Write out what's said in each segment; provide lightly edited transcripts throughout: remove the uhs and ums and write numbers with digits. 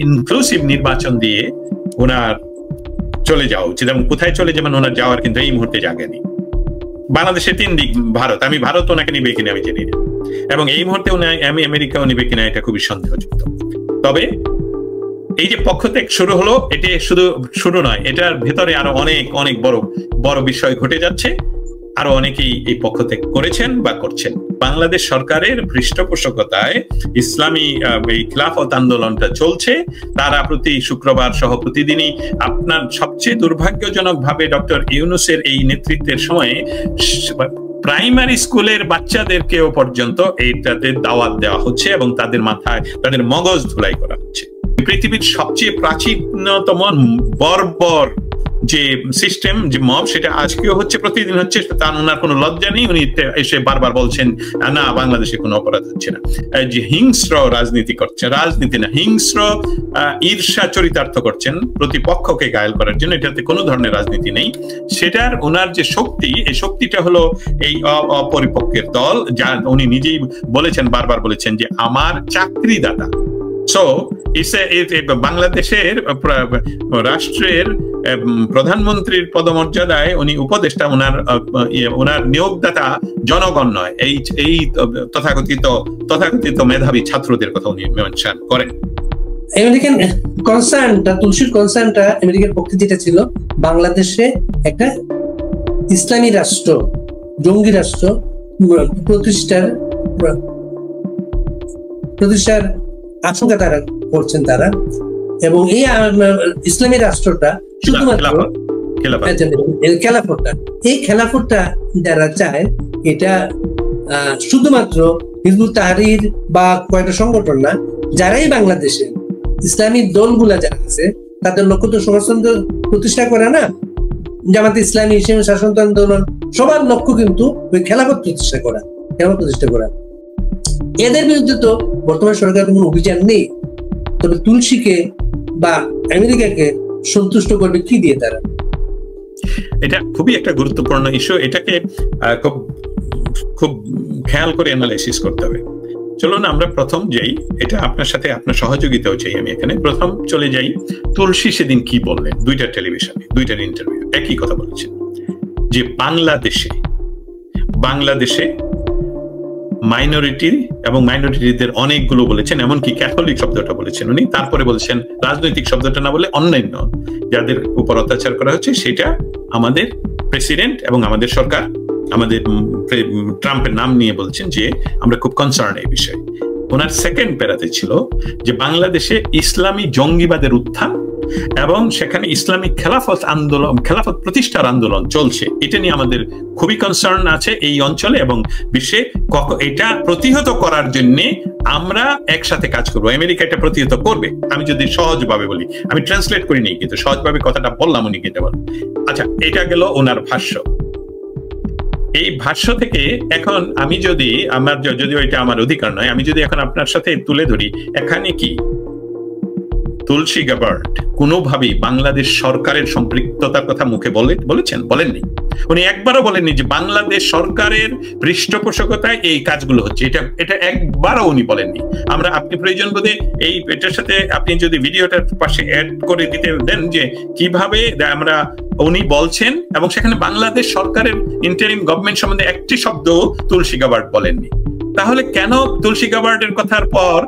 Inclusive নির্বাচন দিয়ে ওনার চলে যাওয়া উচিত। এবং কোথায় চলে যাবেন ওনার যাওয়ার কিন্তু এই মুহূর্তে জায়গা নেই। বাংলাদেশের 3 দিক, ভারত, আমি ভারত ওনাকে নিবে কিনা আমি জানি না, এবং এই মুহূর্তে আমি আমেরিকাও নিবে কিনা এটা খুবই সন্দেহযুক্ত। তবে এই যে পক্ষত্যাগ শুরু হলো, এটি শুধু শুরু নয়, এটার ভেতরে আরো অনেক অনেক বড় বড় বিষয় ঘটে যাচ্ছে। আরো অনেকেই এই পক্ষত্যাগ করেছেন বা করছেন। বাংলাদেশ সরকারের পৃষ্ঠপোষকতায় ইসলামী এই খিলাফত আন্দোলনটা চলছে। তারা প্রতি শুক্রবার সহ প্রতিদিনই, আপনার সবচেয়ে দুর্ভাগ্যজনক ভাবে ডক্টর ইউনূসের এই নেতৃত্বের সময়ে প্রাইমারি স্কুলের বাচ্চাদেরকেও পর্যন্ত এইটাতে দাওয়াত দেওয়া হচ্ছে এবং তাদের মাথায় তাদের মগজ ধুলাই করা হচ্ছে। পৃথিবীর সবচেয়ে প্রাচীনতম বর্বর যে সিস্টেম, যে মব, সেটা আজকেও হচ্ছে, প্রতিদিন হচ্ছে। তার ওনার কোনো লজ্জা নেই। উনি এসে বারবার বলছেন না, বাংলাদেশে কোনো অপরাধ হচ্ছে না। যে হিংস্র রাজনীতি করছে, রাজনীতি না, হিংস্র ঈর্ষা চরিতার্থ করছেন প্রতিপক্ষকে ঘায়েল করার জন্য, এটাতে কোনো ধরনের রাজনীতি নেই। সেটার ওনার যে শক্তি, এই শক্তিটা হলো এই অপরিপক্ষের দল, যা উনি নিজেই বলেছেন, বারবার বলেছেন যে আমার চাকরিদাতা। সো বাংলাদেশের রাষ্ট্রের প্রধানমন্ত্রীর পদমর্যাদায় উনি উপদেষ্টা, ওনার নিয়োগদাতা জনগণ নয়। এই তথাকথিত মেধাবী ছাত্রদের কথা উনি মেনশন করেন। আমেরিকান কনসার্নটা, তুলসীর কনসার্নটা আমেরিকার পক্ষে যেটা ছিল, বাংলাদেশে একটা ইসলামী রাষ্ট্র, জঙ্গি রাষ্ট্র প্রতিষ্ঠার আশঙ্কা তারা করছেন তারা। এবং এই ইসলামী রাষ্ট্রটা শুধুমাত্র খেলাফতটা যারা চায়, এটা শুধুমাত্র হিজবুত তাহরির বা কয়েকটা সংগঠন না, যারাই বাংলাদেশে ইসলামী দলগুলা যারা আছে তাদের লক্ষ্য তো সমাজতন্ত্র প্রতিষ্ঠা করা না, জামাতে ইসলামী, ইসলামী শাসনতন্ত্র আন্দোলন, সবার লক্ষ্য কিন্তু ওই খেলাফত প্রতিষ্ঠা করা। এদের বিরুদ্ধে তো বর্তমান সরকারের কোনো অভিযান নেই। তবে তুলসীকে বা আমেরিকাকে সন্তুষ্ট করবে কি দিয়ে তারা? এটা খুবই একটা গুরুত্বপূর্ণ ইস্যু। এটাকে খুব খেয়াল করে অ্যানালাইসিস করতে হবে। চলুন আমরা প্রথম যাই, এটা আপনার সাথে আপনার সহযোগিতাও চাই আমি এখানে। প্রথম চলে যাই, তুলসী সেদিন কি বললেন 2টা টেলিভিশনে, 2টার ইন্টারভিউ একই কথা বলেছেন যে বাংলাদেশে মাইনরিটি এবং মাইনরিটিদের অনেকগুলো বলেছেন, এমনকি ক্যাথলিক শব্দটা বলেছেন উনি। তারপরে বলছেন রাজনৈতিক শব্দটা না বলে অন্যান্য যাদের উপর অত্যাচার করা হচ্ছে, সেটা আমাদের প্রেসিডেন্ট এবং আমাদের সরকার, আমাদের ট্রাম্পের নাম নিয়ে বলছেন যে আমরা খুব কনসার্ন এই বিষয়ে। ওনার সেকেন্ড প্যারাতে ছিল যে বাংলাদেশে ইসলামী জঙ্গিবাদের উত্থান এবং সেখানে ইসলামী খেলাফত প্রতিষ্ঠার আন্দোলন চলছে, এটা নিয়ে আমাদের খুবই কনসার্ন আছে এই অঞ্চলে এবং বিশ্বে। এটা প্রতিহত করার জন্য আমরা একসাথে কাজ করবো। আমেরিকা এটা প্রতিহত করবে। আমি যদি সহজভাবে বলি, আমি ট্রান্সলেট করিনি কিন্তু সহজভাবে কথাটা বললাম, উনি কেটে বলেন। আচ্ছা, এটা গেল ওনার ভাষ্য। এই ভাষ্য থেকে এখন আমি যদিও এটা আমার অধিকার নয়, আমি যদি এখন আপনার সাথে তুলে ধরি, এখানে কি তুলসী গাবার্ড কোনোভাবেই বাংলাদেশ সরকারের সম্পৃক্ততার কথা মুখে বলেননি। উনি একবারও বলেননি যে বাংলাদেশ সরকারের পৃষ্ঠপোষকতায় এই কাজগুলো হচ্ছে, এটা একবারও উনি বলেননি। আপনি প্রয়োজন বোধে এটার সাথে আপনি যদি ভিডিওটার পাশে অ্যাড করে দিতে দেন যে কিভাবে উনি বলছেন, এবং সেখানে বাংলাদেশ সরকারের ইন্টারিম গভর্নমেন্ট সম্বন্ধে একটি শব্দ তুলসী গাবার্ড বলেননি। তাহলে কেন তুলসী গাবার্ডের কথার পর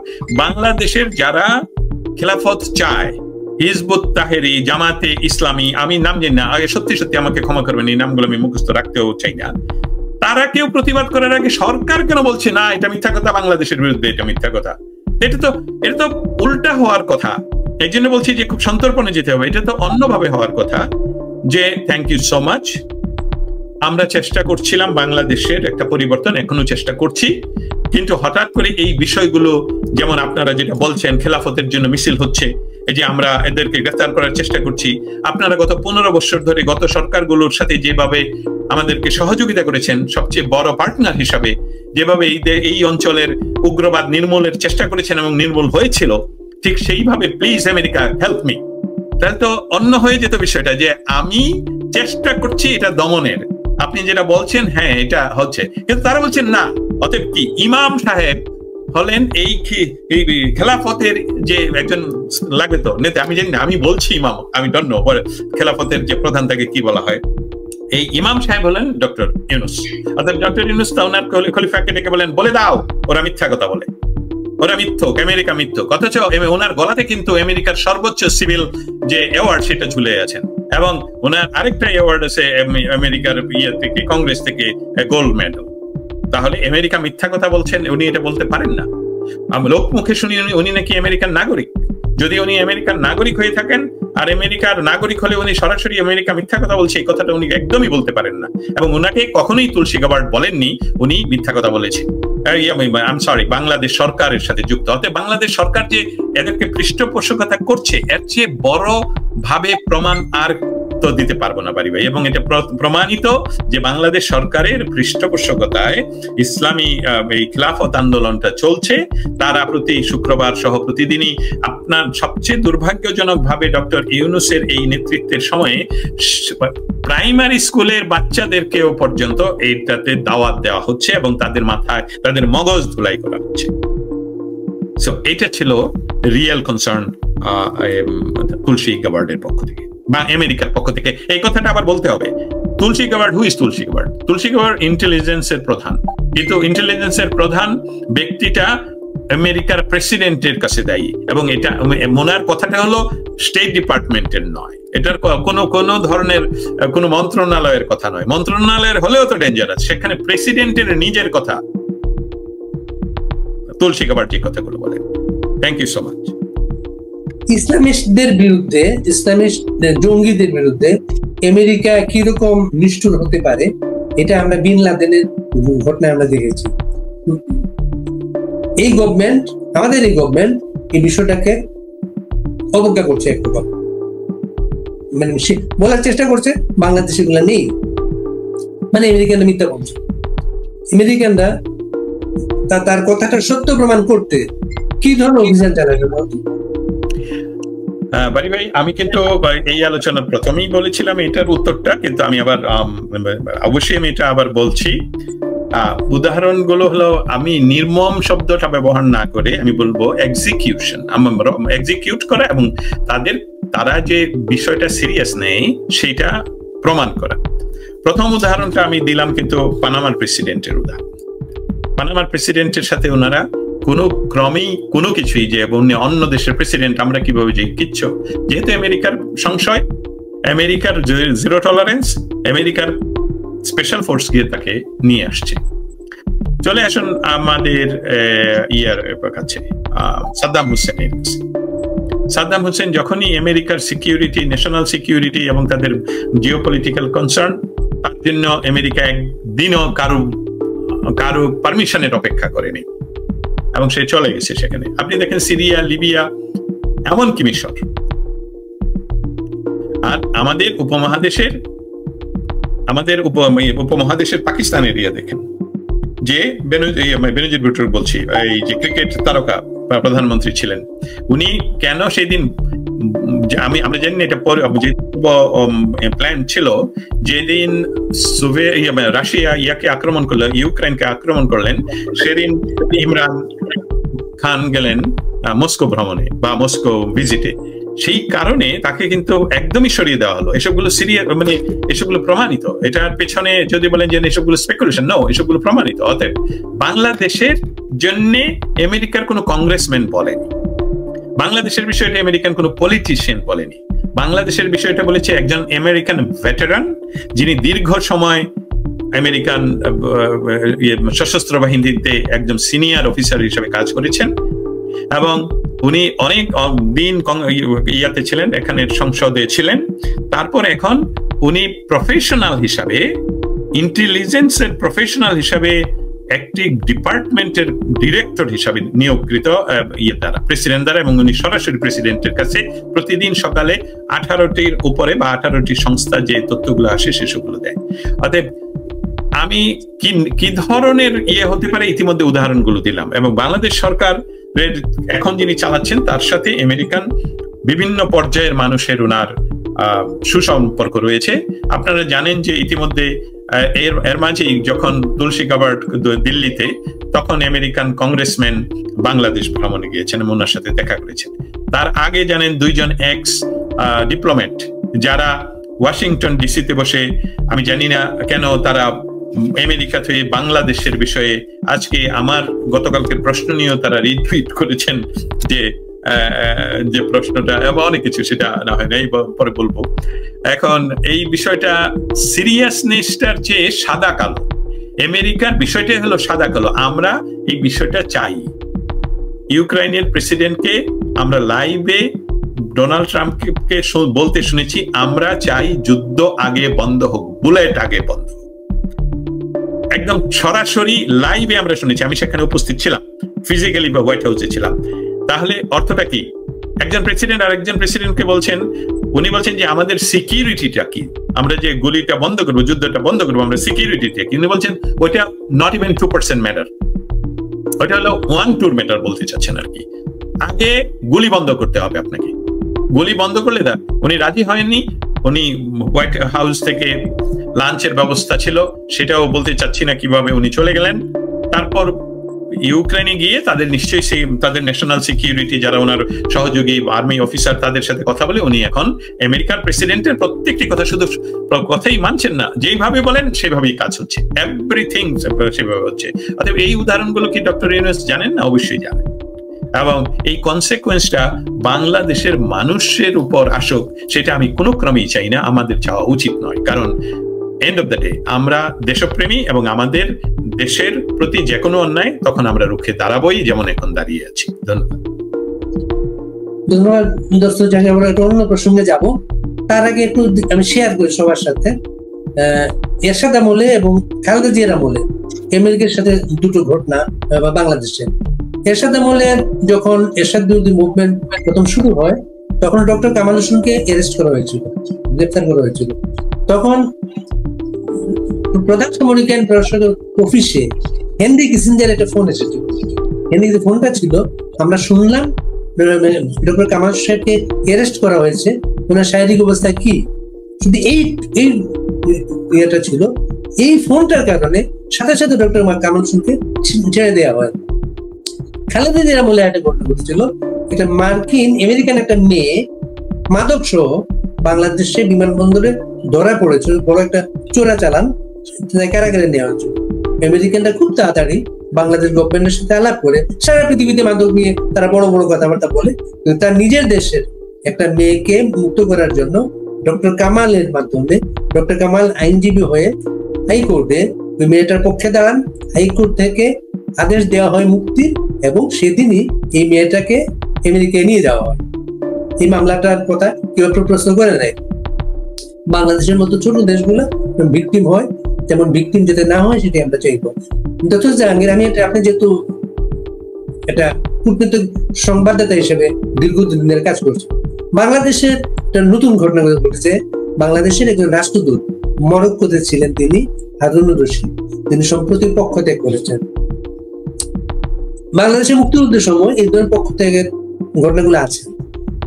বাংলাদেশের যারা খেলাফত চায়, হিজবুত তাহরি, জামাতে ইসলামী, আমি নাম জানি না, সত্যি আমাকে ক্ষমা করবেন, এই নামগুলো আমি মুখস্থ রাখতেও চাই না, তারা কেউ প্রতিবাদ করার আগে সরকার কেন বলছে না এটা মিথ্যা কথা, বাংলাদেশের বিরুদ্ধে এটা মিথ্যা কথা? এটা তো উল্টা হওয়ার কথা। এই জন্য বলছি যে খুব সন্তর্পণে যেতে হবে। এটা তো অন্যভাবে হওয়ার কথা যে থ্যাংক ইউ সো মাচ, আমরা চেষ্টা করছিলাম বাংলাদেশের একটা পরিবর্তন, এখনো চেষ্টা করছি, কিন্তু হঠাৎ করে এই বিষয়গুলো, যেমন আপনারা যেটা বলছেন খেলাফতের জন্য মিছিল হচ্ছে, এই যে আমরা এদেরকে গ্রেফতার করার চেষ্টা করছি, আপনারা গত 15 বছর ধরে গত সরকারগুলোর সাথে যেভাবে আমাদেরকে সহযোগিতা করেছেন, সবচেয়ে বড় পার্টনার হিসাবে যেভাবে এই অঞ্চলের উগ্রবাদ নির্মূলের চেষ্টা করেছেন এবং নির্মূল হয়েছিল, ঠিক সেইভাবে প্লিজ আমেরিকা হেল্প মি। তাহলে তো অন্য হয়ে যেত বিষয়টা যে আমি চেষ্টা করছি এটা দমনের, আপনি যেটা বলছেন হ্যাঁ এটা হচ্ছে, কিন্তু তারা বলছেন না। অতএব কি ইমাম সাহেব হলেন এই খেলাফতের যে একজন লাগবে তো নেতা, আমি জানি না, আমি বলছি ইমাম, আমি ডোন্ট নো খেলাফতের যে প্রধান তাকে কি বলা হয়। এই ইমাম সাহেব হলেন ডক্টর ইউনূস। অর্থাৎ ডক্টর ইউনূস ওনার খলিফাকে ডেকে বলেন, বলে দাও ওরা মিথ্যা কথা বলে, ওরা মিথ্যক, আমেরিকা মিথ্যক। অথচ ওনার গলাতে কিন্তু আমেরিকার সর্বোচ্চ সিভিল যে অ্যাওয়ার্ড সেটা ঝুলে আছেন, এবং ওনার আরেকটা অ্যাওয়ার্ড আছে আমেরিকার থেকে, কংগ্রেস থেকে, গোল্ড মেডেল। তাহলে আমেরিকা মিথ্যা কথা বলছেন, উনি এটা বলতে পারেন না। লোক মুখে শুনি উনি নাকি আমেরিকার নাগরিক। যদি উনি আমেরিকার নাগরিক হয়ে থাকেন আর আমেরিকার নাগরিক হলে উনি সরাসরি আমেরিকা মিথ্যা কথা বলছে, এই কথাটা উনি একদমই বলতে পারেন না। এবং ওনাকে কখনোই তুলসী গাবার্ড বলেননি উনি মিথ্যা কথা বলেছেন। বাংলাদেশ সরকারের সাথে যুক্ত হতে, বাংলাদেশ সরকার যে এদেরকে পৃষ্ঠপোষকতা করছে এর চেয়ে বড় ভাবে প্রমাণ আর তো দিতে পারবো না বাড়ি ভাই। এবং এটা প্রমাণিত যে বাংলাদেশ সরকারের পৃষ্ঠপোষকতায় ইসলামী এই খিলাফত আন্দোলনটা চলছে। তারা প্রতি শুক্রবার সহ প্রতিদিনই আপনার সবচেয়ে দুর্ভাগ্যজনক ভাবে ডক্টর ইউনূসের এই নেতৃত্বের সময়ে প্রাইমারি স্কুলের বাচ্চাদেরকেও পর্যন্ত এইটাতে দাওয়াত দেওয়া হচ্ছে এবং তাদের মাথায় তাদের মগজ ধুলাই করা হচ্ছে। সো এটা ছিল রিয়েল কনসার্ন তুলসী গাবার্ডের পক্ষ থেকে বা আমেরিকার পক্ষ থেকে। এই কথাটা আবার বলতে হবে, Tulsi Gabbard, who is Tulsi Gabbard? Tulsi গাবার্ড ইন্টেলিজেন্সের প্রধান, কিন্তু ইন্টেলিজেন্সের প্রধান ব্যক্তিটা আমেরিকার প্রেসিডেন্টের কাছে দায়ী, এবং এটা ওনার কথাটা হলো স্টেট ডিপার্টমেন্টের নয়, এটার কোনো ধরনের কোনো মন্ত্রণালয়ের কথা নয়। মন্ত্রণালয়ের হলেও তো ডেঞ্জারাস, সেখানে প্রেসিডেন্টের নিজের কথা তুলসী গাবার্ড যে কথাগুলো বলেন। Thank you so much. ইসলামিস্টদের বিরুদ্ধে, ইসলামিস্ট জঙ্গিদের বিরুদ্ধে আমেরিকা কিরকম নিষ্ঠুর হতে পারে এটা আমরা বিন লাদেনের ঘটনায় আমরা দেখেছি। এই গভর্নমেন্ট, আমাদের এই গভর্নমেন্ট এই বিষয়টাকে অবজ্ঞা করছে, একটু মানে বলার চেষ্টা করছে বাংলাদেশ এগুলা নেই, মানে আমেরিকানরা মিথ্যা বলছে। আমেরিকানরা তার কথাটা সত্য প্রমাণ করতে কি ধরনের অভিযান চালাবে? বাড়ি ভাই, আমি কিন্তু এই আলোচনার প্রথমেই বলেছিলাম এটার উত্তরটা, কিন্তু আমি আবার অবশ্যই আমি এটা আবার বলছি। উদাহরণগুলো হলো, আমি নির্মম শব্দটা ব্যবহার না করে আমি বলবো এক্সিকিউশন, এক্সিকিউট করা এবং তারা যে বিষয়টা সিরিয়াস নেই সেটা প্রমাণ করা। প্রথম উদাহরণটা আমি দিলাম কিন্তু পানামার প্রেসিডেন্টের উদাহরণ। পানামার প্রেসিডেন্টের সাথে ওনারা কোনো ক্রমেই কোনো কিছুই, যে অন্য দেশের প্রেসিডেন্ট আমরা কিভাবে যে কিচ্ছু, যেহেতু আমেরিকার সংশয়, আমেরিকার জিরো টলারেন্স, আমেরিকার স্পেশাল ফোর্স গিয়ে তাকে নিয়ে আসছে। চলে আসুন আমাদের কাছে, সাদ্দাম হুসেনের কাছে। সাদ্দাম হুসেন যখনই আমেরিকার সিকিউরিটি, ন্যাশনাল সিকিউরিটি এবং তাদের জিওপলিটিক্যাল কনসার্ন, তার জন্য আমেরিকা একদিনও কারো পারমিশনের অপেক্ষা করেনি এবং সে চলে গেছে সেখানে। আপনি দেখেন সিরিয়া, লিবিয়া, এমনকি মিশর। আর আমাদের উপমহাদেশের পাকিস্তান এরিয়া দেখেন, যে বেনজির ভুট্টো বলছি, এই যে ক্রিকেট তারকা প্রধানমন্ত্রী ছিলেন, উনি কেন সেদিন, আমরা জানি না এটা প্ল্যান ছিল, যেদিন রাশিয়া ইউক্রেনকে আক্রমণ করলেন, সেদিন ইমরান খান গেলেন মস্কো ভ্রমণে বা মস্কো ভিজিটে। সেই কারণে তাকে কিন্তু একদমই সরিয়ে দেওয়া হলো। এসবগুলো এসবগুলো প্রমাণিত। এটার পেছনে যদি বলেন যে এসবগুলো স্পেকুলেশন, নো, এসবগুলো প্রমাণিত। অতএব বাংলাদেশের জন্য আমেরিকার কোনো কংগ্রেসম্যান বলেনি, বাংলাদেশের বিষয়টা আমেরিকান কোনো পলিটিশিয়ান বলেনি, বাংলাদেশের বিষয়টা বলেছে একজন আমেরিকান ভেটারান, যিনি দীর্ঘ সময় আমেরিকান সশস্ত্র বাহিনীতে একজন সিনিয়র অফিসার হিসেবে কাজ করেছেন এবং উনি অনেক দিন ইয়াতে ছিলেন, এখানে সংসদে ছিলেন। তারপর এখন উনি প্রফেশনাল হিসাবে, ইন্টেলিজেন্সের প্রফেশনাল হিসাবে একটি ডিপার্টমেন্টের ডিরেক্টর হিসাবে নিয়োগকৃত দ্বারা, প্রেসিডেন্ট দ্বারা, এবং উনি সরাসরি প্রেসিডেন্টের কাছে প্রতিদিন সকালে 18টির উপরে বা 18টি সংস্থা যে তথ্যগুলো আসে সেসবগুলো দেয়। অতএব আমি কি ধরনের হতে পারে ইতিমধ্যে উদাহরণগুলো দিলাম, এবং বাংলাদেশ সরকার এখন যিনি চালাচ্ছেন তার সাথে আমেরিকান বিভিন্ন পর্যায়ের মানুষের ওনার সুসম্পর্ক রয়েছে। আপনারা জানেন যে ইতিমধ্যে এর মাঝেই যখন তুলসী গাবার্ড দিল্লিতে, তখন আমেরিকান কংগ্রেসম্যান বাংলাদেশ ভ্রমণে গিয়েছেন, ওনার সাথে দেখা করেছেন। তার আগে জানেন 2 জন এক্স ডিপ্লোম্যাট যারা ওয়াশিংটন ডিসিতে বসে, আমি জানি না কেন তারা আমেরিকা থেকে বাংলাদেশের বিষয়ে আজকে আমার গতকালকের প্রশ্ন নিয়েও তারা রিটুইট করেছেন যে প্রশ্নটা এবং অনেক কিছু, সেটা না হয় নাই, পরে বলবো। এখন এই বিষয়টা সিরিয়াসনেসটার চেয়ে সাদা কালো, আমেরিকার বিষয়টাই হলো সাদা কালো। আমরা এই বিষয়টা চাই। ইউক্রেনের প্রেসিডেন্টকে আমরা লাইভে ডোনাল্ড ট্রাম্পকে বলতে শুনেছি, আমরা চাই যুদ্ধ আগে বন্ধ হোক, বুলেট আগে বন্ধ হোক। একদম সরাসরি লাইভে আমরা শুনেছি, আমি সেখানে উপস্থিত ছিলাম, ফিজিক্যালি বা হোয়াইট হাউসে ছিলাম। তাহলে অর্থটা কি? একজন প্রেসিডেন্ট আর একজন প্রেসিডেন্টকে বলছেন, উনি বলছেন যে আমাদের সিকিউরিটিটা কি, আমরা যে গুলিটা বন্ধ করবো, যুদ্ধটা বন্ধ করবো, আমরা সিকিউরিটিটা কি? উনি বলছেন ওইটা নট ইভেন 2% ম্যাটার, ওইটা হলো 1-2 ম্যাটার বলতে চাচ্ছেন আর কি। আগে গুলি বন্ধ করতে হবে আপনাকে, গুলি বন্ধ করলে উনি রাজি হয়নি। উনি হোয়াইট হাউস থেকে লাঞ্চের ব্যবস্থা ছিল, সেটাও বলতে চাচ্ছি না কিভাবে উনি চলে গেলেন। তারপর ইউক্রেনে গিয়ে তাদের নিশ্চয়ই সেই তাদের ন্যাশনাল সিকিউরিটি যারা ওনার সহযোগী আর্মি অফিসার, তাদের সাথে কথা বলে উনি এখন আমেরিকার প্রেসিডেন্টের প্রত্যেকটি কথা শুধু কথাই মানছেন না, যেইভাবে বলেন সেভাবেই কাজ হচ্ছে, এভরিথিং সেভাবে হচ্ছে। অতএব এই উদাহরণগুলো কি ডক্টর ইউনূস জানেন না? অবশ্যই জানেন। এবং এই কনসিকুয়েন্সটা বাংলাদেশের মানুষের উপর আসুক, সেটা আমি কোনো ক্রমেই চাই না, আমাদের চাওয়া উচিত নয়। কারণ এন্ড অফ দ্য ডে আমরা দেশপ্রেমী এবং আমাদের দেশের প্রতি যে কোনো অন্যায় তখন আমরা রুখে দাঁড়াবোই, যেমন এখন দাঁড়িয়ে আছি। ধন্যবাদ। ধন্যবাদ দর্শক, জানি আমরা একটা অন্য প্রসঙ্গে যাব। তার আগে একটু আমি শেয়ার করি সবার সাথে, এরশাদ আমলে এবং খালেদা জিয়ার আমলে আমেরিকার সাথে দুটো ঘটনা বাংলাদেশে। এরশাদ আমলে যখন এরশাদ বিরোধী মুভমেন্ট প্রথম শুরু হয়, তখন ডক্টর কামাল হোসেনকে অ্যারেস্ট করা হয়েছিল, গ্রেফতার করা হয়েছিল। তখন প্রধান সামরিক আইন প্রশাসক অফিসে হেনরি কিসিঞ্জার একটা ফোন এসেছিল। হেনরি যে ফোনটা ছিল, আমরা শুনলাম ডক্টর কামাল সাহেবকে অ্যারেস্ট করা হয়েছে, ওনার শারীরিক অবস্থা কি। শুধু এই ইয়েটা ছিল, এই ফোনটার কারণে সাথে সাথে ডক্টর কামাল হোসেনকে ছেড়ে দেওয়া হয়। খালেদা জিয়ার আমলে একটা ঘটনা ঘটেছিল, এটা মার্কিন আমেরিকান একটা মেয়ে মাদক সহ বাংলাদেশে বিমানবন্দরে ধরা পড়েছিল, বড় একটা চোরাচালান, কারাগারে নেওয়া হয়েছিল। আমেরিকানরা খুব তাড়াতাড়ি বাংলাদেশ গভর্নমেন্টের সাথে আলাপ করে সারা পৃথিবীতে মাদক নিয়ে তারা বড় বড় কথাবার্তা বলে, তার নিজের দেশের একটা মেয়েকে মুক্ত করার জন্য ডক্টর কামালের মাধ্যমে, ডক্টর কামাল আইনজীবী হয়ে হাইকোর্টে ওই মেয়েটার পক্ষে দাঁড়ান, হাইকোর্ট থেকে আদেশ দেওয়া হয় মুক্তির, এবং সেদিনই এই মেয়েটাকে আমেরিকায় নিয়ে যাওয়া হয়। এই মামলাটার কথা কেউ প্রশ্ন করে নেয়। বাংলাদেশের মতো ছোট দেশগুলো ভিকটিম হয়, যেমন ভিকটিম যাতে না হয় সেটি আমরা চাইব। ডক্টর জাহাঙ্গীর, আমি আপনি যেহেতু এটা কূটনৈতিক সংবাদদাতা হিসেবে দীর্ঘদিনের কাজ করছেন, বাংলাদেশের একটা নতুন ঘটনা ঘটেছে। বাংলাদেশের একজন রাষ্ট্রদূত মরক্কোতে ছিলেন, তিনি হারুনুর রশিদ, তিনি সম্প্রতি পক্ষ ত্যাগ করেছেন। বাংলাদেশের মুক্তিযুদ্ধের সময় এই ধরনের পক্ষ ত্যাগের ঘটনাগুলো আছে,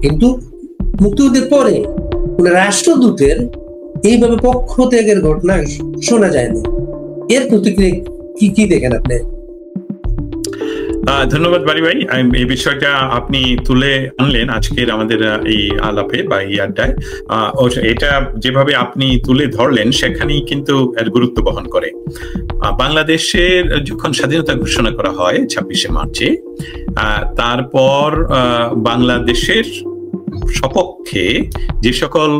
কিন্তু মুক্তিযুদ্ধের পরে কোন রাষ্ট্রদূতের এইভাবে পক্ষ ত্যাগের ঘটনা শোনা যায়নি। এর প্রতিক্রিয়া কি দেখেন আপনি? ধন্যবাদ বারি ভাই, এই বিষয়টা আপনি তুলে আনলেন আজকের আমাদের এই আলাপে বা এই আড্ডায়। এটা যেভাবে আপনি তুলে ধরলেন সেখানেই কিন্তু এর গুরুত্ব বহন করে। বাংলাদেশের যখন স্বাধীনতা ঘোষণা করা হয় 26শে মার্চে, তারপর বাংলাদেশের সপক্ষে যে সকল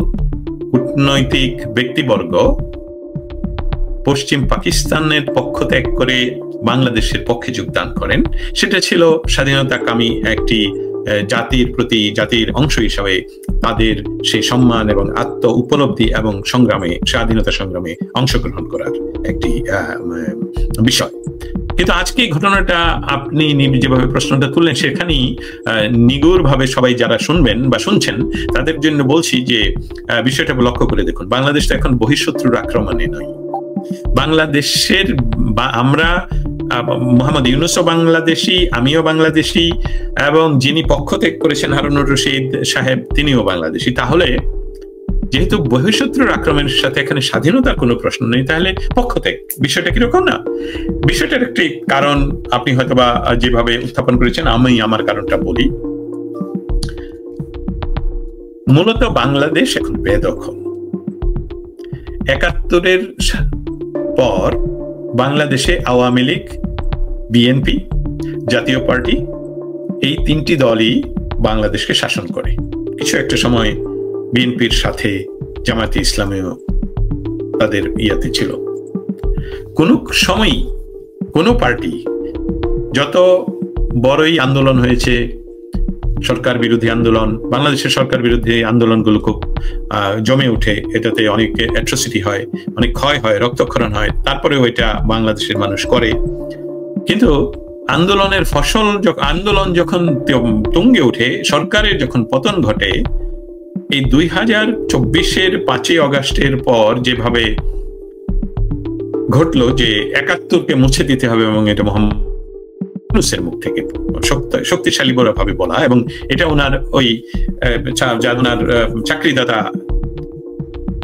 কূটনৈতিক ব্যক্তিবর্গ পশ্চিম পাকিস্তানের পক্ষ ত্যাগ করে বাংলাদেশের পক্ষে যোগদান করেন, সেটা ছিল স্বাধীনতাকামী একটি জাতির প্রতি, জাতির অংশ হিসাবে তাদের সেই সম্মান এবং আত্ম উপলব্ধি এবং সংগ্রামে, স্বাধীনতা সংগ্রামে অংশগ্রহণ করার একটি বিষয়। কিন্তু আজকে ঘটনাটা আপনি যেভাবে প্রশ্নটা তুললেন, সেখানেই নিগুড় ভাবে সবাই যারা শুনবেন বা শুনছেন তাদের জন্য বলছি যে বিষয়টা লক্ষ্য করে দেখুন, বাংলাদেশ তো এখন বহিঃশত্রুর আক্রমণে নয়। বাংলাদেশের বা আমরা, মোহাম্মদ ইউনূসও বাংলাদেশি, আমিও বাংলাদেশি, এবং যিনি পক্ষ ত্যাগ করেছেন হারুনুর রশিদ সাহেব, তিনিও বাংলাদেশি। তাহলে যেহেতু বহিঃশত্রুর আক্রমণের সাথে এখানে স্বাধীনতার কোনো প্রশ্ন নেই, তাহলে পক্ষত্যাগ বিষয়টা কিরকম না? বিষয়টার একটি কারণ আপনি হয়তোবা যেভাবে উত্থাপন করেছেন, আমি আমার কারণটা বলি। মূলত বাংলাদেশ এখন বেদখল। ৭১-এর পর বাংলাদেশে আওয়ামী লীগ, বিএনপি, জাতীয় পার্টি, এই তিনটি দলই বাংলাদেশকে শাসন করে। কিছু একটা সময় বিএনপির সাথে জামায়াতে ইসলামীও তাদের ইয়াতে ছিল। কোন সময়ই কোন পার্টি, যত বড়ই আন্দোলন হয়েছে, সরকার বিরোধী আন্দোলন, বাংলাদেশের সরকার বিরোধী আন্দোলনগুলো খুব জমে উঠে, এটাতে অনেক অ্যাট্রোসিটি হয়, অনেক ক্ষয় হয়, রক্তক্ষরণ হয়, তারপরেও এটা বাংলাদেশের মানুষ করে। কিন্তু আন্দোলনের ফসল, আন্দোলন যখন তুঙ্গে উঠে, সরকারের যখন পতন ঘটে, এই 2024-এর 5ই অগাস্টের পর যেভাবে ঘটলো যে ৭১-কে মুছে দিতে হবে এবং এটা মোহাম্মদ ইউনূসের মুখ থেকে শক্তিশালী ভাবে বলা, এবং এটা ওনার ওই ওনার চাকরিদাতা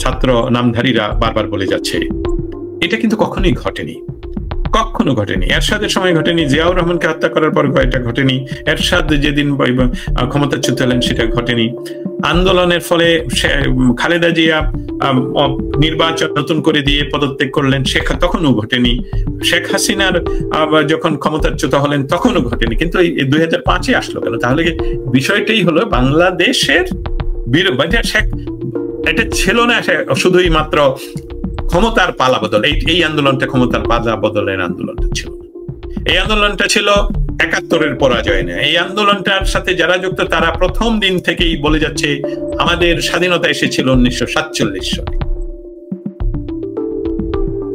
ছাত্র নামধারীরা বারবার বলে যাচ্ছে, এটা কিন্তু কখনোই ঘটেনি, কখনো ঘটেনি। এরশাদের সময় ঘটেনি, জিয়াউর রহমানকে হত্যা করার পর এটা ঘটেনি, এরশাদ যেদিন ক্ষমতাচ্যুত হলেন সেটা ঘটেনি। আন্দোলনের ফলে খালেদা জিয়া নির্বাচন নতুন করে দিয়ে পদত্যাগ করলেন, তখনও ঘটেনি। শেখ হাসিনার যখন ক্ষমতাচ্যুত হলেন তখনও ঘটেনি। কিন্তু এই 2005-এ আসলো কেন? তাহলে বিষয়টাই হলো বাংলাদেশের এটা ছিল না শুধুই মাত্র ক্ষমতার পালা বদল। এই আন্দোলনটা ক্ষমতার পালা বদলের আন্দোলনটা ছিল না, এই আন্দোলনটা ছিল ৭১-এর পরাজয় না। এই আন্দোলনটার সাথে যারা যুক্ত তারা প্রথম দিন থেকেই বলে যাচ্ছে আমাদের স্বাধীনতা এসেছিল 1947 সালে।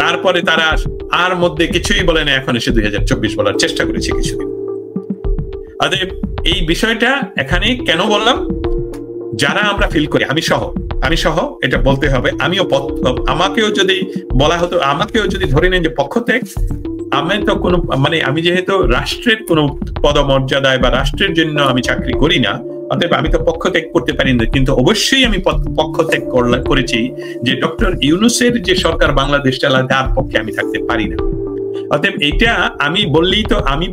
তারপরে তারা আর মধ্যে কিছুই বলে না, এখন এসে 2024 বলার চেষ্টা করেছে কিছুদিন। অতএব এই বিষয়টা এখানে কেন বললাম, যারা আমরা ফিল করি, আমি সহ এটা বলতে হবে, আমাকেও যদি বলা হতো, আমাকেও যদি ধরে নেন যে পক্ষত্যাগ, আমি তো কোনো আমি যেহেতু রাষ্ট্রের কোনো পদমর্যাদায় বা রাষ্ট্রের জন্য আমি চাকরি করি না, অতএব আমি তো পক্ষত্যাগ করতে পারি না। কিন্তু অবশ্যই আমি পক্ষত্যাগ করেছি যে ডক্টর ইউনূসের যে সরকার বাংলাদেশ চালায় তার পক্ষে আমি থাকতে পারি না। অতএব এটা আমি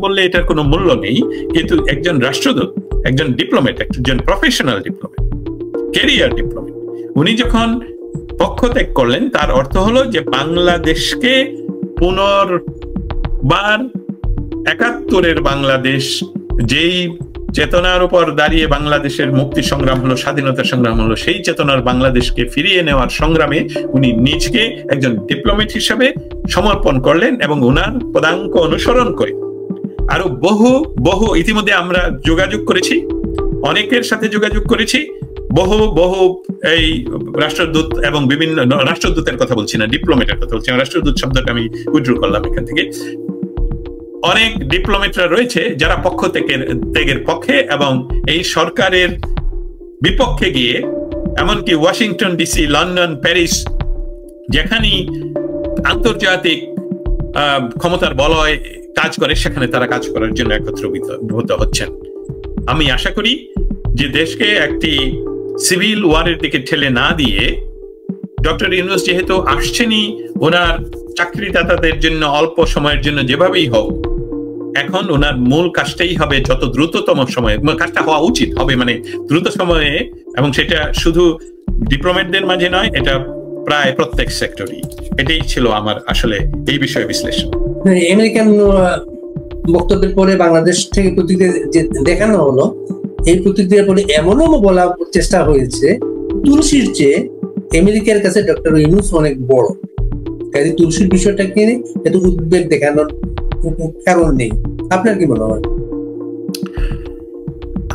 বললে এটার কোনো মূল্য নেই। কিন্তু একজন রাষ্ট্রদূত, একজন ডিপ্লোমেট, একজন প্রফেশনাল ডিপ্লোমেট, ক্যারিয়ার ডিপ্লোমেট, উনি যখন পক্ষত্যাগ করলেন তার অর্থ হলো যে বাংলাদেশকে পুনর্বার ৭১-এর বাংলাদেশ, যেই চেতনার উপর দাঁড়িয়ে বাংলাদেশের মুক্তি সংগ্রাম হলো, স্বাধীনতা সংগ্রাম হলো, সেই চেতনার বাংলাদেশকে ফিরিয়ে নেওয়ার সংগ্রামে উনি নিজকে একজন ডিপ্লোমেট হিসেবে সমর্পণ করলেন এবং ওনার পদাঙ্ক অনুসরণ করে আরো বহু ইতিমধ্যে আমরা যোগাযোগ করেছি, অনেকের সাথে যোগাযোগ করেছি, বহু এই রাষ্ট্রদূত এবং বিভিন্ন রাষ্ট্রদূতের কথা বলছি না, ডিপ্লোমেটের কথা বলছি। রাষ্ট্রদূত শব্দটা আমি উইথড্র করলাম এখান থেকে। অনেক ডিপ্লোমেটরা রয়েছে যারা পক্ষত্যাগের পক্ষে এবং এই সরকারের বিপক্ষে গিয়ে, এমনকি ওয়াশিংটন ডিসি, লন্ডন, প্যারিস, যেখানেই আন্তর্জাতিক ক্ষমতার বলয় কাজ করে সেখানে তারা কাজ করার জন্য একত্রীভূত হচ্ছেন। আমি আশা করি যে দেশকে একটি সিভিল ওয়ারের দিকে ঠেলে না দিয়ে, ডক্টর ইউনূস যেহেতু আসছেনই ওনার চাকরিদাতাদের জন্য অল্প সময়ের জন্য, যেভাবেই হোক এখন ওনার মূল কাজটাই হবে যত দ্রুততম সময়ে, কাজটা হওয়া উচিত হবে দ্রুত সময়ে, এবং সেটা শুধু ডিপ্লোমেটদের মাঝে নয়, এটা প্রায় প্রত্যেক সেক্টরই। এটাই ছিল আমার আসলে এই বিষয়ে বিশ্লেষণ। আমেরিকান বক্তব্যের পরে বাংলাদেশ থেকে প্রতিক্রিয়া দেখানো হলো, এই প্রতিক্রিয়ার পরে এমনও বলার চেষ্টা হয়েছে তুলসীর চেয়ে আমেরিকার কাছে ডক্টর ইউনূস অনেক বড়, কাজে তুলসীর বিষয়টাকে এত উদ্বেগ দেখানোর কারণ নেই। আপনার কি মনে হয়?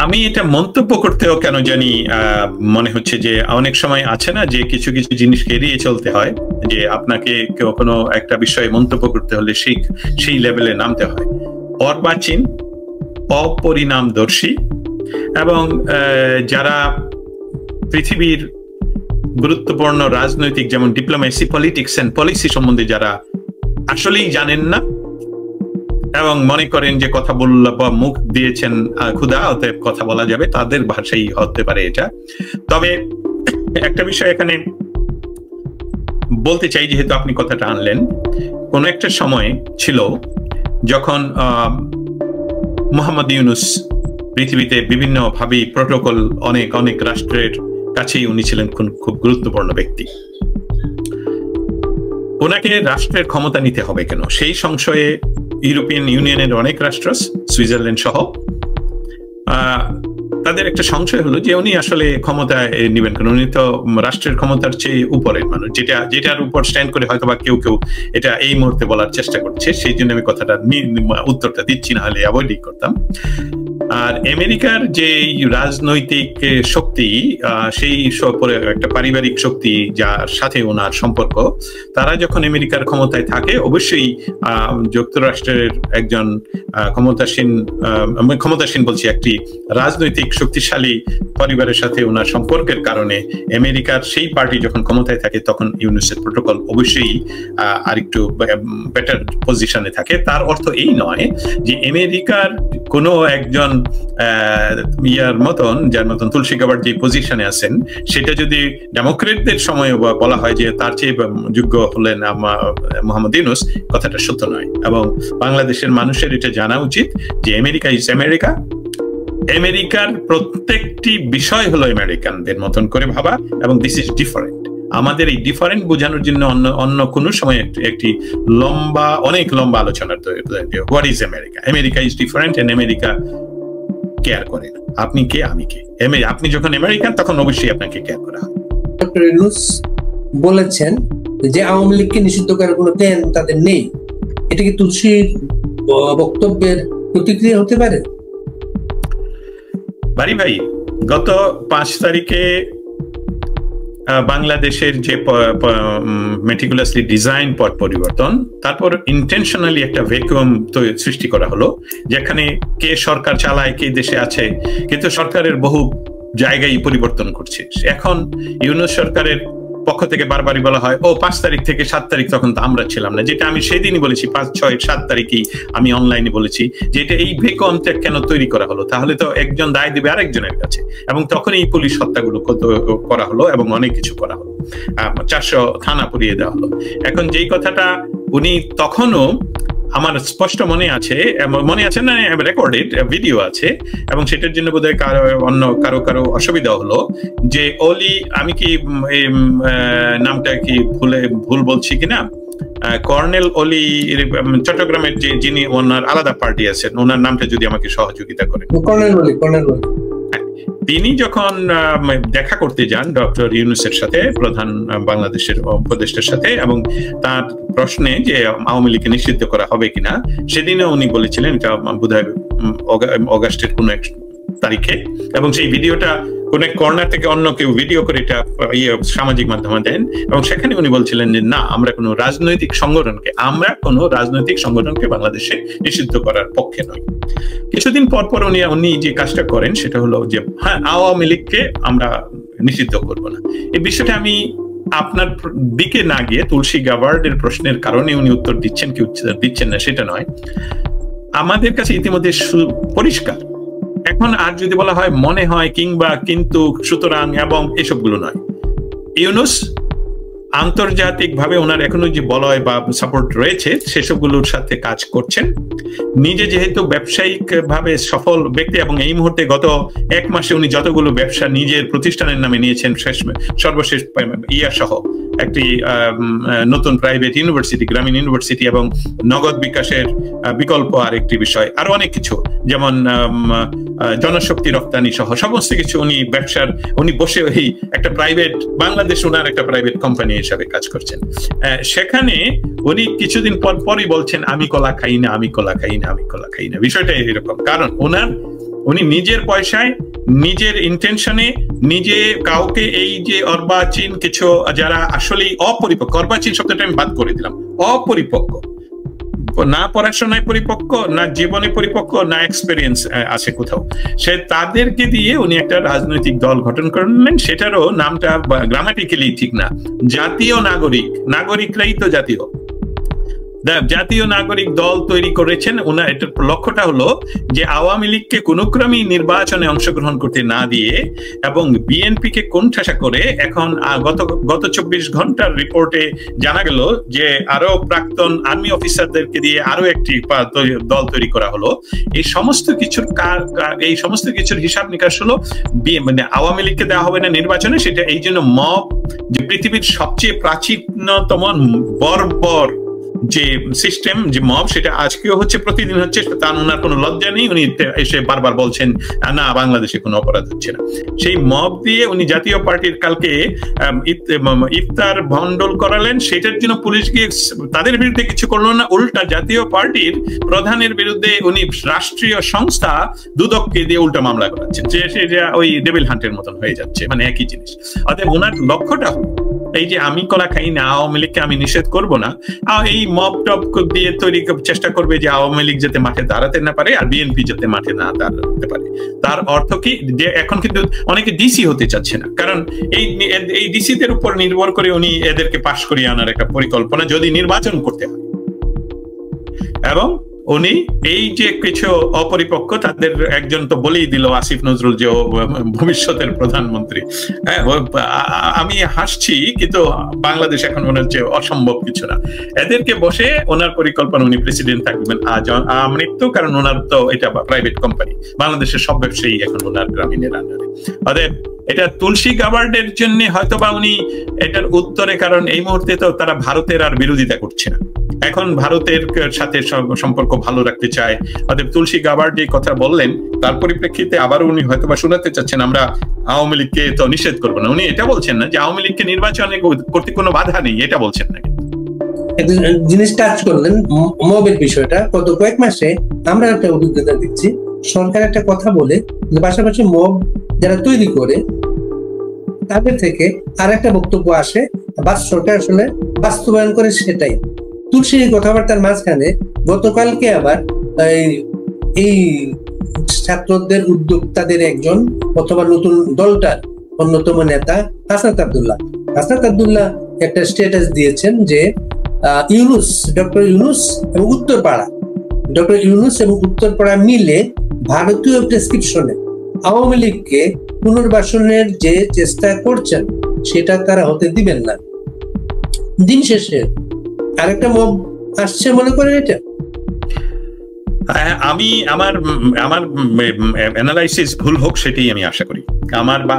আমি এটা মন্তব্য করতেও কেন জানি মনে হচ্ছে যে অনেক সময় আছে না যে কিছু কিছু জিনিসকে এড়িয়ে চলতে হয়, যে আপনাকে কোনো একটা বিষয়ে মন্তব্য করতে হলে সেই লেভেলে নামতে হয়। অর্বাচীন, অপরিণামদর্শী এবং যারা পৃথিবীর গুরুত্বপূর্ণ রাজনৈতিক, যেমন ডিপ্লোমেসি, পলিটিক্স এন্ড পলিসি সম্বন্ধে যারা আসলেই জানেন না এবং মনে করেন যে কথা বললে বা মুখ দিয়েছেন ক্ষুধা, অতএব কথা বলা যাবে, তাদের ভাষাই হতে পারে এটা। তবে একটা বিষয় এখানে বলতে চাই, যেহেতু আপনি কথাটা আনলেন, কোন একটা সময় ছিল যখন মোহাম্মদ ইউনূস পৃথিবীতে বিভিন্ন ভাবে প্রোটোকল অনেক অনেক রাষ্ট্রের কাছেই উনি ছিলেন খুব গুরুত্বপূর্ণ ব্যক্তি। ওনাকে রাষ্ট্রের ক্ষমতা নিতে হবে কেন, সেই সংশয়ে ইউরোপিয়ান ইউনিয়নের অনেক রাষ্ট্র, সুইজারল্যান্ড সহ, তাদের একটা সংশয় হলো যে উনি আসলে ক্ষমতায় নেবেন কেন, উনি তো রাষ্ট্রের ক্ষমতার চেয়ে উপরের মানুষ, যেটার উপর স্ট্যান্ড করে হয়তো বা কেউ এটা এই মুহূর্তে বলার চেষ্টা করছে, সেই জন্য আমি কথাটা উত্তরটা দিচ্ছি, না হলে অ্যাভয়েডই করতাম। আর আমেরিকার যে রাজনৈতিক শক্তি, সেই একটা পারিবারিক শক্তি যার সাথে ওনার সম্পর্ক, তারা যখন আমেরিকার ক্ষমতায় থাকে, অবশ্যই যুক্তরাষ্ট্রের একজন ক্ষমতাসীন বলছি, একটি রাজনৈতিক শক্তিশালী পরিবারের সাথে ওনার সম্পর্কের কারণে আমেরিকার সেই পার্টি যখন ক্ষমতায় থাকে, তখন ইউনুসের প্রোটোকল অবশ্যই আরেকটু বেটার পজিশনে থাকে। তার অর্থ এই নয় যে আমেরিকার কোনো একজন ইয়ার মতন, যার মতন তুলসী গাবার্ড যে পজিশনে আছেন, সেটা যদি ডেমোক্রেটদের সময় বলা হয় যে তার চেয়ে যোগ্য হলেন মোহাম্মদ ইউনূস, কথাটা সত্য নয়। এবং বাংলাদেশের মানুষের এটা জানা উচিত যে আমেরিকা ইজ আমেরিকা। আমেরিকার প্রত্যেকটি বিষয় হলো আমেরিকানদের মতন করে ভাবা, এবং দিস ইজ ডিফারেন্ট। আমাদের এই ডিফারেন্ট বোঝানোর জন্য অন্য কোনো সময় একটি অনেক লম্বা আলোচনার what is America. America is different and America care করে। আপনি কে, আমি কে। আপনি যখন আমেরিকান, তখন অবশ্যই আপনাকে কেয়ার করা হবে। ডক্টর ইউনূস বলেছেন যে আওয়ামী লীগকে নিষিদ্ধ করার কোনো প্ল্যান তাদের নেই। এটা কি তুলসীর বক্তব্যের প্রতিক্রিয়া হতে পারে? বাড়ি ভাই, গত 5 তারিখে বাংলাদেশের যে মেটিকুলাসলি ডিজাইন পট পরিবর্তন, তারপর ইন্টেনশনালি একটা ভ্যাকুয়াম সৃষ্টি করা হলো, যেখানে কে সরকার চালায়, কে দেশে আছে, কিন্তু সরকারের বহু জায়গায় পরিবর্তন করছে। এখন ইউনূস সরকারের পক্ষ থেকে বারবারই বলা হয়, 5 তারিখ থেকে 7 তারিখ তখন তো আমরা ছিলাম না, যেটা আমি সেদিনই বলেছি, 5, 6, 7 তারিখেই আমি অনলাইনে বলেছি যে এটা এই ভ্যাকুয়ামটা কেন তৈরি করা হলো, তাহলে তো একজন দায় দেবে আরেকজনের কাছে। এবং তখন এই পুলিশ হত্যাগুলো করা হলো এবং অনেক কিছু করা হলো, 400 থানা পুড়িয়ে দেওয়া হলো। এখন যেই কথাটা উনি তখনও, আমার স্পষ্ট মনে আছে না, রেকর্ডেড ভিডিও আছে, এবং সেটার জন্য বোধহয় কারো অসুবিধা হলো যে অলি, আমি কি নামটা কি ভুল বলছি কিনা, কর্নেল অলি, চট্টগ্রামের যিনি ওনার আলাদা পার্টি আছেন, ওনার নামটা যদি আমাকে সহযোগিতা করেন। কর্নেল অলি। তিনি যখন দেখা করতে যান ডক্টর ইউনূসের সাথে, প্রধান বাংলাদেশের উপদেষ্টার সাথে, এবং তার প্রশ্নে যে আওয়ামী লীগকে নিষিদ্ধ করা হবে কিনা, সেদিনও উনি বলেছিলেন, এটা বোধহয় অগাস্টের কোন এক তারিখে, এবং সেই ভিডিওটা কোন এক কর্নার থেকে অন্য কেউ ভিডিও করে এটা সামাজিক মাধ্যমে দেন, এবং সেখানে উনি বলছিলেন যে না, আমরা কোনো রাজনৈতিক সংগঠনকে বাংলাদেশে নিষিদ্ধ করার পক্ষে নয়। কিছুদিন পর উনি যে কাজটা করেন সেটা হলো যে হ্যাঁ, আওয়ামী লীগকে আমরা নিষিদ্ধ করব না। এই বিষয়টা আমি আপনার দিকে না গিয়ে তুলসী গাবার্ডের প্রশ্নের কারণে উনি উত্তর দিচ্ছেন কি দিচ্ছেন না সেটা নয়, আমাদের কাছে ইতিমধ্যে পরিষ্কার। এখন আর যদি বলা হয় মনে হয় কিংবা কিন্তু সুতরাং এবং এসবগুলো নয়, ইউনূস আন্তর্জাতিকভাবে ওনার এখনো যে বলয় বা সাপোর্ট রয়েছে সেসবগুলোর সাথে কাজ করছেন। নিজে যেহেতু ব্যবসায়িক ভাবে সফল ব্যক্তি, এবং এই মুহূর্তে গত 1 মাসে উনি যতগুলো ব্যবসা নিজের প্রতিষ্ঠানের নামে নিয়েছেন, সর্বশেষ সহ একটি নতুন প্রাইভেট ইউনিভার্সিটি, গ্রামীণ ইউনিভার্সিটি, এবং নগদ বিকাশের বিকল্প আরেকটি বিষয়, আরো অনেক কিছু, যেমন জনশক্তি রপ্তানি সহ সমস্ত কিছু উনি বসে ওই একটা প্রাইভেট, বাংলাদেশ ওনার একটা প্রাইভেট কোম্পানি হিসাবে কাজ করছেন। সেখানে উনি কিছুদিন পরই বলছেন আমি কলা খাই না। বিষয়টা এরকম, কারণ উনি নিজের পয়সায়, নিজের ইন্টেনশনে, নিজে কাউকে এই যে অর্বাচীন কিছু যারা আসলেই অপরিপক্ক, অর্বাচীন শব্দটা আমি বাদ করে দিলাম, অপরিপক্ক, না পড়াশোনায় পরিপক্ক, না জীবনে পরিপক্ক, না এক্সপেরিয়েন্স আছে কোথাও, তাদেরকে দিয়ে উনি একটা রাজনৈতিক দল গঠন করলেন। সেটারও নামটা গ্রামাটিক্যালি ঠিক না, জাতীয় নাগরিকরাই তো জাতীয়। জাতীয় নাগরিক দল তৈরি করেছেন। ওনার এটার লক্ষ্যটা হলো যে আওয়ামী লীগকে কোনো ক্রমেই নির্বাচনে অংশগ্রহণ করতে না দিয়ে এবং বিএনপিকে কোণঠাসা করে এখন গত 24 ঘন্টার রিপোর্টে জানা গেল যে আরো প্রাক্তন আর্মি অফিসারদেরকে দিয়ে আরো একটি দল তৈরি করা হলো। এই সমস্ত কিছুর হিসাব নিকাশ হলো মানে আওয়ামী লীগকে দেওয়া হবে না নির্বাচনে, সেটা এই জন্য মব, যে পৃথিবীর সবচেয়ে প্রাচীনতম বর্বর যে সিস্টেম, যে মব, সেটা আজকেও হচ্ছে, প্রতিদিন হচ্ছে, তার ওনার কোনো লজ্জা নেই। উনি এসে বারবার বলছেন না বাংলাদেশে কোনো অপরাধ হচ্ছে না। সেই মব দিয়ে উনি জাতীয় পার্টির কালকে ইফতার ভণ্ডল করালেন, সেটার জন্য পুলিশ গিয়ে তাদের বিরুদ্ধে কিছু করলো না, উল্টা জাতীয় পার্টির প্রধানের বিরুদ্ধে উনি রাষ্ট্রীয় সংস্থা দুদককে দিয়ে উল্টা মামলা করাচ্ছেন, যে সেটা ওই ডেভিল হান্টের মতন হয়ে যাচ্ছে, মানে একই জিনিস। অতএব ওনার লক্ষ্যটা এই যে আমি কলা খাই না, আওয়ামী লীগকে আমি নিষেধ করবো না, এই মব টপ দিয়ে তৈরি চেষ্টা করবে যে আওয়ামী লীগ যাতে মাঠে দাঁড়াতে না পারে আর বিএনপি যাতে মাঠে না দাঁড়াতে পারে। তার অর্থ কি, যে এখন কিন্তু অনেকে ডিসি হতে চাচ্ছে না, কারণ এই ডিসিদের উপর নির্ভর করে উনি এদেরকে পাশ করিয়ে আনার একটা পরিকল্পনা যদি নির্বাচন করতে হয়। এবং উনি এই যে কিছু অপরিপক্ক, তাদের একজন তো বলেই দিল আসিফ নজরুল যে ভবিষ্যতের প্রধানমন্ত্রী। আমি হাসছি, কিন্তু বাংলাদেশ এখন মনে হচ্ছে অসম্ভব কিছু না। এদেরকে বসে ওনার পরিকল্পনা, উনি প্রেসিডেন্ট থাকবেন আমৃত্যু, কারণ ওনার তো এটা প্রাইভেট কোম্পানি, বাংলাদেশের সব ব্যবসায়ী এখন ওনার গ্রামীণের আন্ডারে। অতএব এটা তুলসী গাবার্ডের জন্য হয়তো বা উনি এটার উত্তরে, কারণ এই মুহূর্তে তো তারা ভারতের আর বিরোধিতা করছে না, এখন ভারতের সাথে সম্পর্ক ভালো রাখতে চায়। অতএব তুলসী গাবার্ড যে কথা বললেন তার পরিপ্রেক্ষিতে আবার উনি হয়তো বা শোনাতে চাচ্ছেন আমরা আওয়ামী লীগকে তো নিষেধ করবো না। উনি এটা বলছেন না যে আওয়ামী লীগকে নির্বাচনে করতে কোনো বাধা নেই, এটা বলছেন না। জিনিস টাচ করলেন মবের বিষয়টা। গত কয়েক মাসে আমরা একটা অভিজ্ঞতা দিচ্ছি, সরকার একটা কথা বলে পাশাপাশি মব যারা তৈরি করে তাদের থেকে আর একটা বক্তব্য আসে, সরকার আসলে বাস্তবায়ন করে সেটাই। তুলসী কথাবার্তার মাঝখানে গতকালকে আবার এই ছাত্রদের উদ্যোক্তাদের একজন অথবা নতুন দলটার অন্যতম নেতা হাসনাত আব্দুল্লাহ একটা স্ট্যাটাস দিয়েছেন যে ডক্টর ইউনূস এবং উত্তরপাড়া মিলে ভারতীয় প্রেসক্রিপশনে আওয়ামী লীগকে পুনর্বাসনের যে চেষ্টা করছেন সেটা তারা হতে দিবেন না। দিন শেষে আরেকটা মব আসছে মনে করেন এটা? আমি আমার অ্যানালাইসিস ভুল হোক সেটাই আমি আশা করি,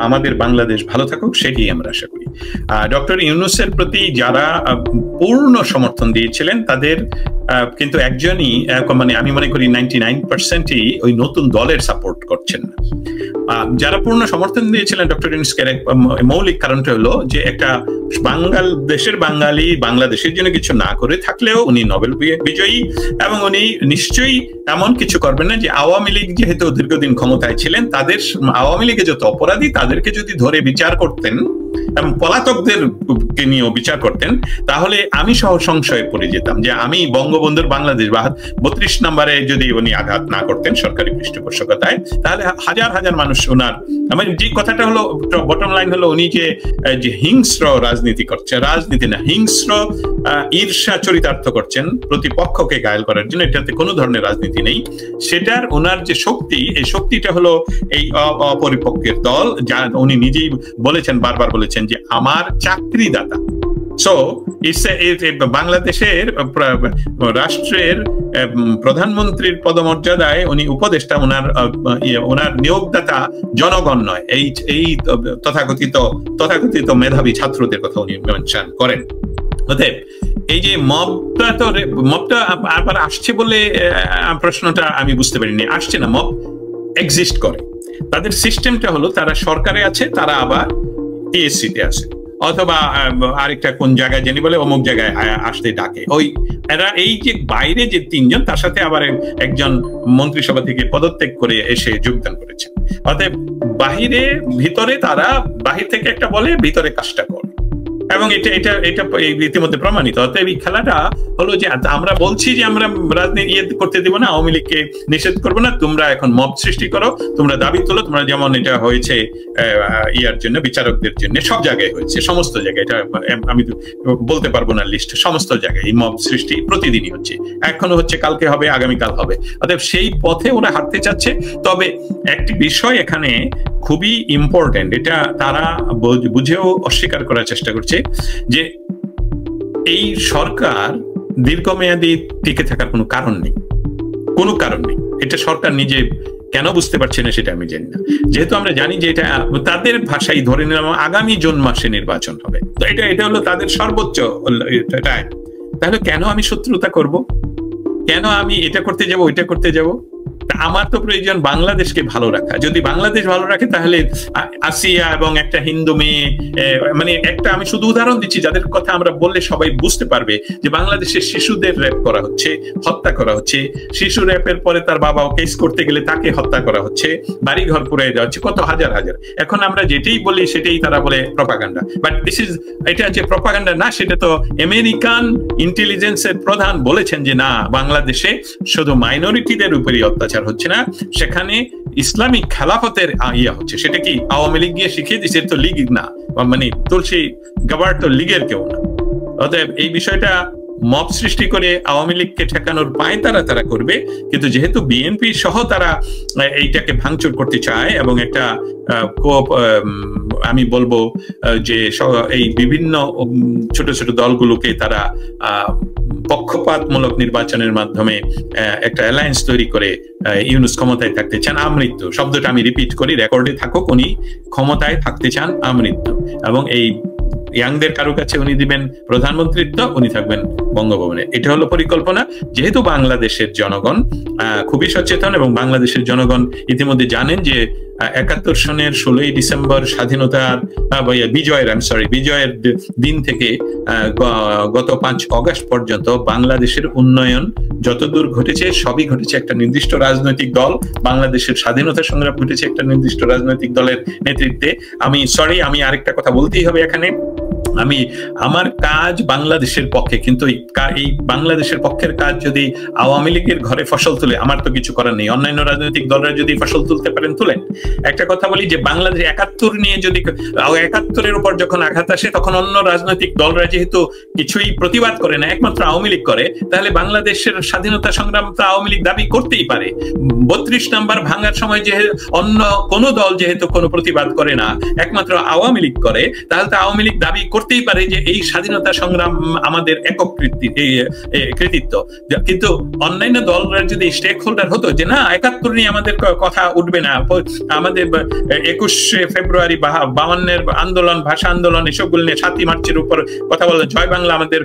আমাদের বাংলাদেশ ভালো থাকুক সেটাই আমরা আশা করি। ডক্টর ইউনূসের প্রতি যারা পূর্ণ সমর্থন দিয়েছিলেন তাদের কিন্তু একজনই, মানে আমি মনে করি 99%ই ওই নতুন দলের সাপোর্ট করছেন না। যারা পূর্ণ সমর্থন দিয়েছিলেন ডক্টর ইউনূসকে, মৌলিক কারণটা হলো যে একটা বাঙালি বাংলাদেশের জন্য কিছু না করে থাকলেও উনি নোবেল বিজয়ী, এবং উনি নিশ্চয়ই এমন কিছু করবেন না যে আওয়ামী লীগ যেহেতু দীর্ঘদিন ক্ষমতায় ছিলেন, তাদের আওয়ামী লীগে যত অপরাধী তাদেরকে যদি ধরে বিচার করতেন এবং পলাতকদের নিয়েও বিচার করতেন, তাহলে আমি সহ সংশয়ে পড়ে যেতাম যে আমি বঙ্গবন্ধুর বাংলাদেশ 32 নম্বরে যদি উনি আঘাত না করতেন সরকারি পৃষ্ঠপোষকতায়, তাহলে হাজার হাজার মানুষ ওনার, আমার যে কথাটা হলো বটম লাইন হলো উনি যে হিংস্র রাজনীতি করছে, রাজনীতি না হিংস্র ঈর্ষা চরিতার্থ করছেন প্রতিপক্ষকে ঘায়েল করার জন্য, এটাতে কোনো ধরনের রাজনীতি নেই। সেটার ওনার যে শক্তি, এই শক্তিটা হলো এই অপরিপক্কের দল, যা উনি নিজেই বলেছেন, বারবার বলেছেন যে আমার চাকরিদাতা। সো বাংলাদেশের রাষ্ট্রের প্রধানমন্ত্রীর পদমর্যাদায় উনি উপদেষ্টা, ওনার নিয়োগদাতা জনগণ নয়, এই তথাকথিত মেধাবী ছাত্রদের কথা উনি মেনশন করেন। অতএব এই যে মবটা আবার আসছে বলে প্রশ্নটা আমি বুঝতে পারিনি। আসছে না, মব এক্সিস্ট করে। তাদের সিস্টেমটা হলো তারা সরকারে আছে, তারা আবার টিএসসি তে আছে, অথবা আরেকটা কোন জায়গায় জানি বলে অমুক জায়গায় আসতে ডাকে। এরা এই যে বাইরে যে 3 জন, তার সাথে আবার একজন মন্ত্রিসভা থেকে পদত্যাগ করে এসে যোগদান করেছেন। অতএব ভিতরে তারা বাহির থেকে একটা বলে, ভিতরে কাজটা করে। এবং এটা এটা এটা ইতিমধ্যে প্রমাণিত। অতএব এই খেলাটা হলো যে আমরা বলছি যে আমরা রাজনীতি করতে দিব না, আওয়ামী লীগকে নিষেধ করবো না, তোমরা এখন মব সৃষ্টি করো, তোমরা দাবি তোলো, তোমরা যেমন এটা হয়েছে ইয়ার জন্য, বিচারকদের জন্য, সব জায়গায় হয়েছে, সমস্ত জায়গায়, এটা আমি বলতে পারবো না লিস্ট, সমস্ত জায়গায় এই মব সৃষ্টি প্রতিদিনই হচ্ছে, এখনো হচ্ছে, কালকে হবে, আগামীকাল হবে। অতএব সেই পথে ওরা হাঁটতে চাচ্ছে। তবে একটি বিষয় এখানে খুবই ইম্পর্টেন্ট, এটা তারা বুঝেও অস্বীকার করার চেষ্টা করছে, যে এই সরকার দীর্ঘমেয়াদী টিকে থাকার কোনো কারণ নেই, কোনো কারণ নেই। এটা সরকার নিজে কেন বুঝতে পারছে না সেটা আমি জানি না। যেহেতু আমরা জানি যে এটা তাদের ভাষায় ধরে নিলাম আগামী জুন মাসে নির্বাচন হবে, তো এটা হলো তাদের সর্বোচ্চ টাইম। তাহলে কেন আমি শত্রুতা করব? কেন আমি এটা করতে যাব, ওইটা করতে যাব? আমার তো প্রয়োজন বাংলাদেশকে ভালো রাখা। যদি বাংলাদেশ ভালো রাখে তাহলে আসিয়া এবং একটা হিন্দু মেয়ে, মানে একটা, আমি শুধু উদাহরণ দিচ্ছি যাদের কথা আমরা বললে সবাই বুঝতে পারবে, যে বাংলাদেশের শিশুদের র্যাপ করা হচ্ছে, হত্যা করা হচ্ছে, শিশু র্যাপের পরে তার বাবা কেস করতে গেলে তাকে হত্যা করা হচ্ছে, বাড়ি ঘর পুড়িয়ে দেওয়া হচ্ছে, কত হাজার হাজার। এখন আমরা যেটাই বলি সেটাই তারা বলে প্রপাগান্ডা। বাট এটা যে প্রপাগান্ডা না, সেটা তো আমেরিকান ইন্টেলিজেন্সের প্রধান বলেছেন যে না, বাংলাদেশে শুধু মাইনরিটিদের উপরই অত্যাচার হচ্ছে না, সেখানে ইসলামিক খেলাফতের ইয়া হচ্ছে। সেটা কি আওয়ামী লীগ গিয়ে শিখিয়ে দিচ্ছে? তো লীগ না, মানে তুলসী গাবার তো লীগের কেউ না। অতএব এই বিষয়টা মব সৃষ্টি করে আওয়ামী লীগকে ঠেকানোর পায় তারা করবে, কিন্তু যেহেতু বিএনপি সহ তারা এইটাকে ভাঙচুর করতে চায় এবং একটা আমি বলবো যে এই বিভিন্ন ছোট ছোট দলগুলোকে তারা পক্ষপাতমূলক নির্বাচনের মাধ্যমে একটা অ্যালায়েন্স তৈরি করে ইউনূস ক্ষমতায় থাকতে চান আমৃত্যু। শব্দটা আমি রিপিট করি, রেকর্ডে থাকুক, উনি ক্ষমতায় থাকতে চান আমৃত্যু। এবং এই ইয়াংদের কারো কাছে উনি দিবেন প্রধানমন্ত্রিত্ব, উনি থাকবেন বঙ্গভবনে। এটা হলো পরিকল্পনা। যেহেতু বাংলাদেশের জনগণ খুবই সচেতন এবং বাংলাদেশের জনগণ ইতিমধ্যে জানেন যে ৭১ সনের ১৬ই ডিসেম্বর স্বাধীনতার বিজয়ের দিন থেকে গত ৫ অগাস্ট পর্যন্ত বাংলাদেশের উন্নয়ন যতদূর ঘটেছে সবই ঘটেছে একটা নির্দিষ্ট রাজনৈতিক দল, বাংলাদেশের স্বাধীনতা সংগ্রাম ঘটেছে একটা নির্দিষ্ট রাজনৈতিক দলের নেতৃত্বে। আমি আরেকটা কথা বলতেই হবে এখানে, আমার কাজ বাংলাদেশের পক্ষে, কিন্তু এই বাংলাদেশের পক্ষের কাজ যদি আওয়ামী লীগের ঘরে ফসল তুলে, আমার তো কিছু করার নেই। অন্যান্য রাজনৈতিক দলরা যদি ফসল তুলতে পারেন তুলেন। একটা কথা বলি যে বাংলাদেশ ৭১ নিয়ে যদি ৭১-এর উপর যখন আঘাত আসে, তখন অন্য রাজনৈতিক দলরা যেহেতু কিছুই প্রতিবাদ করে না, একমাত্র আওয়ামী লীগ করে, তাহলে বাংলাদেশের স্বাধীনতা সংগ্রাম তো আওয়ামী লীগ দাবি করতেই পারে। ৩২ নম্বর ভাঙার সময় যে অন্য কোন দল যেহেতু কোনো প্রতিবাদ করে না, একমাত্র আওয়ামী লীগ করে, তাহলে তো আওয়ামী লীগ দাবি করতেই পারে যে এই স্বাধীনতা সংগ্রাম আমাদের একক কৃতিত্ব। কিন্তু অন্যান্য দলরা যদি স্টেক হোল্ডার হতো যে না, ৭১ নিয়ে আমাদের কথা উঠবে না, আমাদের ২১শে ফেব্রুয়ারি ৫২-এর আন্দোলন, ভাষা আন্দোলন, এসবগুলো নিয়ে ৭ই মার্চের উপর কথা বললো, জয় বাংলা আমাদের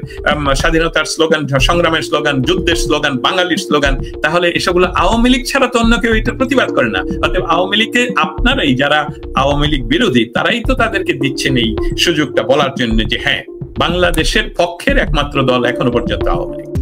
স্বাধীনতার স্লোগান, সংগ্রামের স্লোগান, যুদ্ধের স্লোগান, বাঙালির স্লোগান, তাহলে এসবগুলো আওয়ামী লীগ ছাড়া তো অন্য কেউ এটা প্রতিবাদ করে না। অতএব আওয়ামী লীগকে আপনারাই, যারা আওয়ামী লীগ বিরোধী, তারাই তো তাদেরকে দিচ্ছেন এই সুযোগটা বলার জন্য যে হ্যাঁ, বাংলাদেশের পক্ষের একমাত্র দল এখনো পর্যন্ত আওয়ামী লীগ।